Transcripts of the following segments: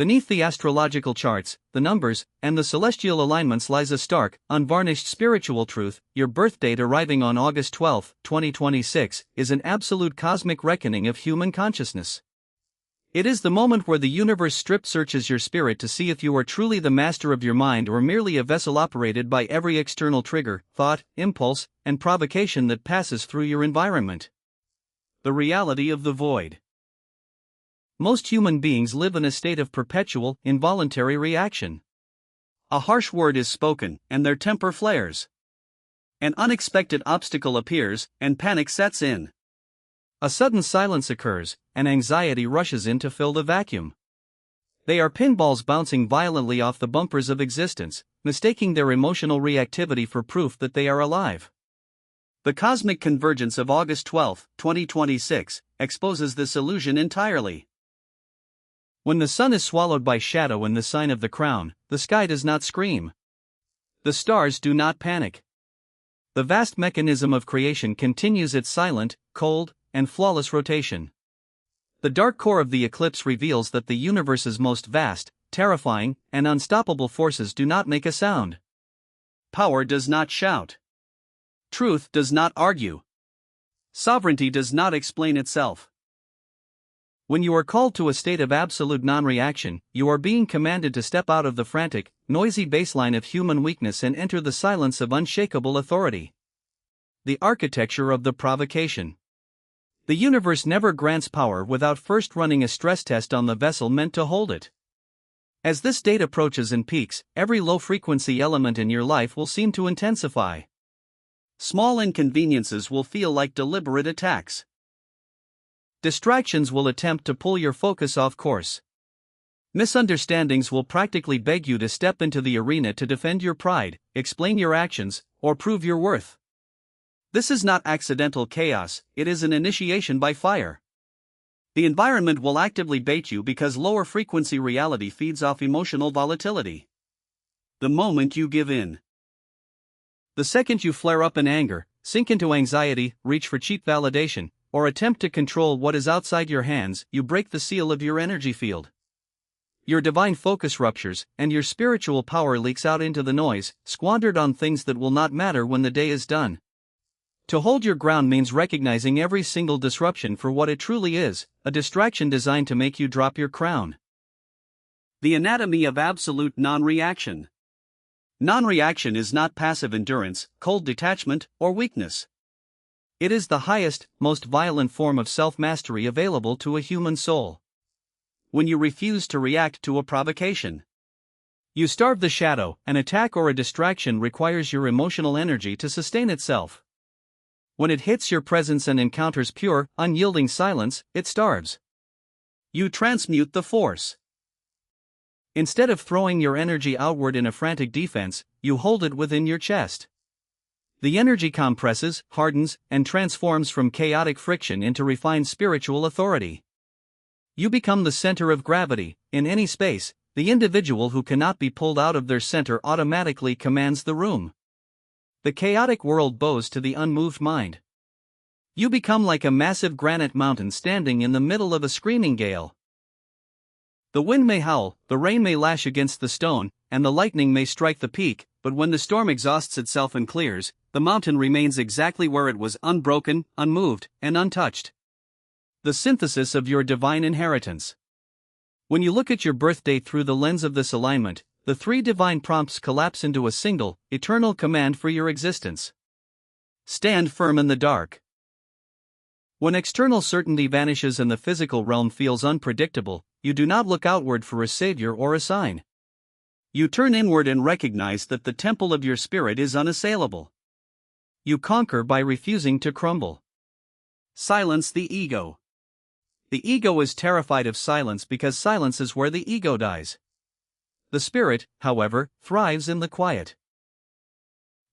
Beneath the astrological charts, the numbers, and the celestial alignments lies a stark, unvarnished spiritual truth. Your birth date, arriving on August 12, 2026, is an absolute cosmic reckoning of human consciousness. It is the moment where the universe strip searches your spirit to see if you are truly the master of your mind or merely a vessel operated by every external trigger, thought, impulse, and provocation that passes through your environment. The reality of the void. Most human beings live in a state of perpetual, involuntary reaction. A harsh word is spoken, and their temper flares. An unexpected obstacle appears, and panic sets in. A sudden silence occurs, and anxiety rushes in to fill the vacuum. They are pinballs bouncing violently off the bumpers of existence, mistaking their emotional reactivity for proof that they are alive. The cosmic convergence of August 12, 2026, exposes this illusion entirely. When the sun is swallowed by shadow in the sign of the crown, the sky does not scream. The stars do not panic. The vast mechanism of creation continues its silent, cold, and flawless rotation. The dark core of the eclipse reveals that the universe's most vast, terrifying, and unstoppable forces do not make a sound. Power does not shout. Truth does not argue. Sovereignty does not explain itself. When you are called to a state of absolute non-reaction, you are being commanded to step out of the frantic, noisy baseline of human weakness and enter the silence of unshakable authority. The architecture of the provocation. The universe never grants power without first running a stress test on the vessel meant to hold it. As this state approaches and peaks, every low-frequency element in your life will seem to intensify. Small inconveniences will feel like deliberate attacks. Distractions will attempt to pull your focus off course. Misunderstandings will practically beg you to step into the arena to defend your pride, explain your actions, or prove your worth. This is not accidental chaos, it is an initiation by fire. The environment will actively bait you because lower frequency reality feeds off emotional volatility. The moment you give in. The second you flare up in anger, sink into anxiety, reach for cheap validation, or attempt to control what is outside your hands, you break the seal of your energy field. Your divine focus ruptures, and your spiritual power leaks out into the noise, squandered on things that will not matter when the day is done. To hold your ground means recognizing every single disruption for what it truly is, a distraction designed to make you drop your crown. The anatomy of absolute non-reaction. Non-reaction is not passive endurance, cold detachment, or weakness. It is the highest, most violent form of self-mastery available to a human soul. When you refuse to react to a provocation, you starve the shadow. An attack or a distraction requires your emotional energy to sustain itself. When it hits your presence and encounters pure, unyielding silence, it starves. You transmute the force. Instead of throwing your energy outward in a frantic defense, you hold it within your chest. The energy compresses, hardens, and transforms from chaotic friction into refined spiritual authority. You become the center of gravity. In any space, the individual who cannot be pulled out of their center automatically commands the room. The chaotic world bows to the unmoved mind. You become like a massive granite mountain standing in the middle of a screaming gale. The wind may howl, the rain may lash against the stone, and the lightning may strike the peak, but when the storm exhausts itself and clears, the mountain remains exactly where it was, unbroken, unmoved, and untouched. The synthesis of your divine inheritance. When you look at your birth date through the lens of this alignment, the three divine prompts collapse into a single, eternal command for your existence. Stand firm in the dark. When external certainty vanishes and the physical realm feels unpredictable, you do not look outward for a savior or a sign. You turn inward and recognize that the temple of your spirit is unassailable. You conquer by refusing to crumble. Silence the ego. The ego is terrified of silence because silence is where the ego dies. The spirit, however, thrives in the quiet.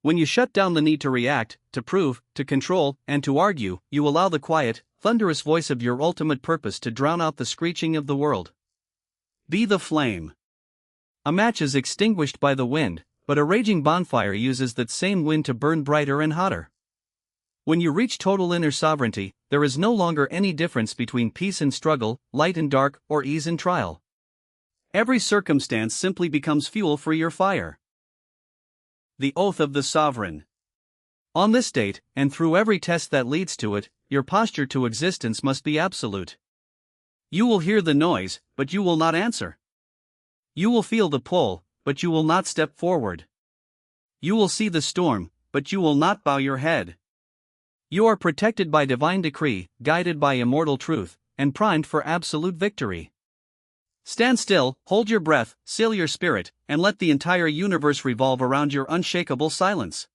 When you shut down the need to react, to prove, to control, and to argue, you allow the quiet, thunderous voice of your ultimate purpose to drown out the screeching of the world. Be the flame. A match is extinguished by the wind, but a raging bonfire uses that same wind to burn brighter and hotter. When you reach total inner sovereignty, there is no longer any difference between peace and struggle, light and dark, or ease and trial. Every circumstance simply becomes fuel for your fire. The Oath of the Sovereign. On this date, and through every test that leads to it, your posture to existence must be absolute. You will hear the noise, but you will not answer. You will feel the pull, but you will not step forward. You will see the storm, but you will not bow your head. You are protected by divine decree, guided by immortal truth, and primed for absolute victory. Stand still, hold your breath, still your spirit, and let the entire universe revolve around your unshakable silence.